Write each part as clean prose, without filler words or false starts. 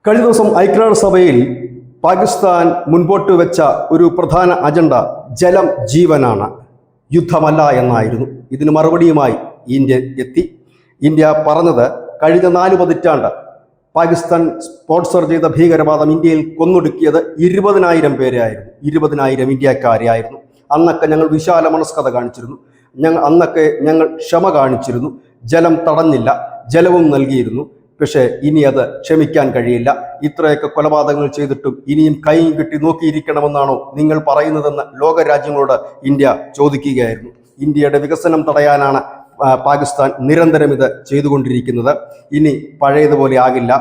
കഴിഞ്ഞ ദിവസം ഐക്യരാഷ്ട്രസഭയിൽ പാകിസ്ഥാൻ മുൻപോട്ട് വെച്ച ഒരു പ്രധാന അജണ്ട ജലം ജീവനാണ്, യുദ്ധമല്ല എന്നായിരുന്നു. ഇതിന് മറുപടിയുമായി ഇന്ത്യ എത്തി. ഇന്ത്യ പറഞ്ഞത് കഴിഞ്ഞ 4 പതിറ്റാണ്ട് പാകിസ്ഥാൻ സ്പോൺസർ ചെയ്ത ഭീകരവാദം ഇന്ത്യയിൽ കൊന്നൊടുക്കിയത് 20,000 പേരെയായിരുന്നു, 20,000 ഇന്ത്യക്കാരെയായിരുന്നു. അന്നൊക്കെ ഞങ്ങൾ വിശാല മനസ്കത കാണിച്ചിരുന്നു, അന്നൊക്കെ ഞങ്ങൾ ക്ഷമ കാണിച്ചിരുന്നു, ജലം തടഞ്ഞില്ല, ജലവും നൽകിയിരുന്നു. പക്ഷേ ഇനി അത് ക്ഷമിക്കാൻ കഴിയില്ല. ഇത്രയൊക്കെ കൊലപാതകങ്ങൾ ചെയ്തിട്ടും ഇനിയും കൈയും കെട്ടി നോക്കിയിരിക്കണമെന്നാണോ നിങ്ങൾ പറയുന്നതെന്ന് ലോകരാജ്യങ്ങളോട് ഇന്ത്യ ചോദിക്കുകയായിരുന്നു. ഇന്ത്യയുടെ വികസനം തടയാനാണ് പാകിസ്ഥാൻ നിരന്തരം ഇത് ചെയ്തുകൊണ്ടിരിക്കുന്നത്. ഇനി പഴയതുപോലെ ആകില്ല.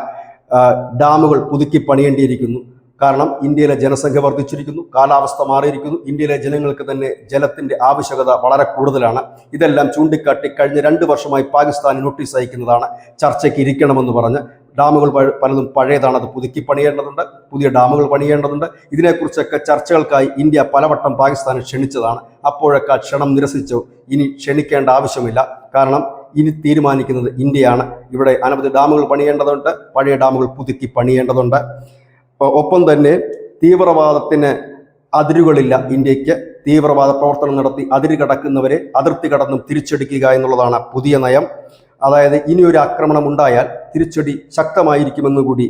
ഡാമുകൾ പുതുക്കി പണിയേണ്ടിയിരിക്കുന്നു. കാരണം ഇന്ത്യയിലെ ജനസംഖ്യ വർദ്ധിച്ചിരിക്കുന്നു, കാലാവസ്ഥ മാറിയിരിക്കുന്നു, ഇന്ത്യയിലെ ജനങ്ങൾക്ക് തന്നെ ജലത്തിൻ്റെ ആവശ്യകത വളരെ കൂടുതലാണ്. ഇതെല്ലാം ചൂണ്ടിക്കാട്ടി കഴിഞ്ഞ 2 വർഷമായി പാകിസ്ഥാൻ നോട്ടീസ് അയക്കുന്നതാണ്. ചർച്ചയ്ക്ക് ഇരിക്കണമെന്ന് പറഞ്ഞ് ഡാമുകൾ പലതും പഴയതാണ്, അത് പുതുക്കി പണിയേണ്ടതുണ്ട്, പുതിയ ഡാമുകൾ പണിയേണ്ടതുണ്ട്. ഇതിനെക്കുറിച്ചൊക്കെ ചർച്ചകൾക്കായി ഇന്ത്യ പലവട്ടം പാകിസ്ഥാനെ ക്ഷണിച്ചതാണ്. അപ്പോഴൊക്കെ ക്ഷണം നിരസിച്ചു. ഇനി ക്ഷണിക്കേണ്ട ആവശ്യമില്ല, കാരണം ഇനി തീരുമാനിക്കുന്നത് ഇന്ത്യയാണ്. ഇവിടെ അനവധി ഡാമുകൾ പണിയേണ്ടതുണ്ട്, പഴയ ഡാമുകൾ പുതുക്കി പണിയേണ്ടതുണ്ട്. ഒപ്പം തന്നെ തീവ്രവാദത്തിന് അതിരുകളില്ല ഇന്ത്യക്ക്. തീവ്രവാദ പ്രവർത്തനം നടത്തി അതിര് കടക്കുന്നവരെ അതിർത്തി കടന്നും തിരിച്ചടിക്കുക എന്നുള്ളതാണ് പുതിയ നയം. അതായത് ഇനിയൊരു ആക്രമണം ഉണ്ടായാൽ തിരിച്ചടി ശക്തമായിരിക്കുമെന്ന് കൂടി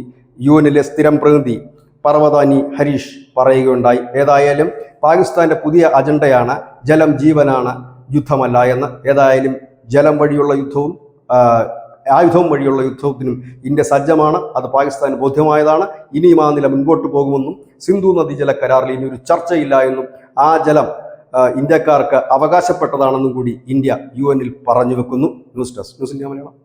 UN സ്ഥിരം പ്രതിനിധി പർവതാനി ഹരീഷ് പറയുകയുണ്ടായി. ഏതായാലും പാകിസ്ഥാന്റെ പുതിയ അജണ്ടയാണ് ജലം ജീവനാണ്, യുദ്ധമല്ല എന്ന്. ഏതായാലും ജലം വഴിയുള്ള യുദ്ധവും ആയുധവും വഴിയുള്ള യുദ്ധത്തിനും ഇന്ത്യ സജ്ജമാണ്. അത് പാകിസ്ഥാന് ബോധ്യമായതാണ്. ഇനിയും ആ നില മുൻപോട്ട് പോകുമെന്നും സിന്ധു നദീജല കരാറിൽ ഇനി ഒരു ചർച്ചയില്ല എന്നും ആ ജലം ഇന്ത്യക്കാർക്ക് അവകാശപ്പെട്ടതാണെന്നും കൂടി ഇന്ത്യ UN പറഞ്ഞു വെക്കുന്നു. News desk, news India Malayalam.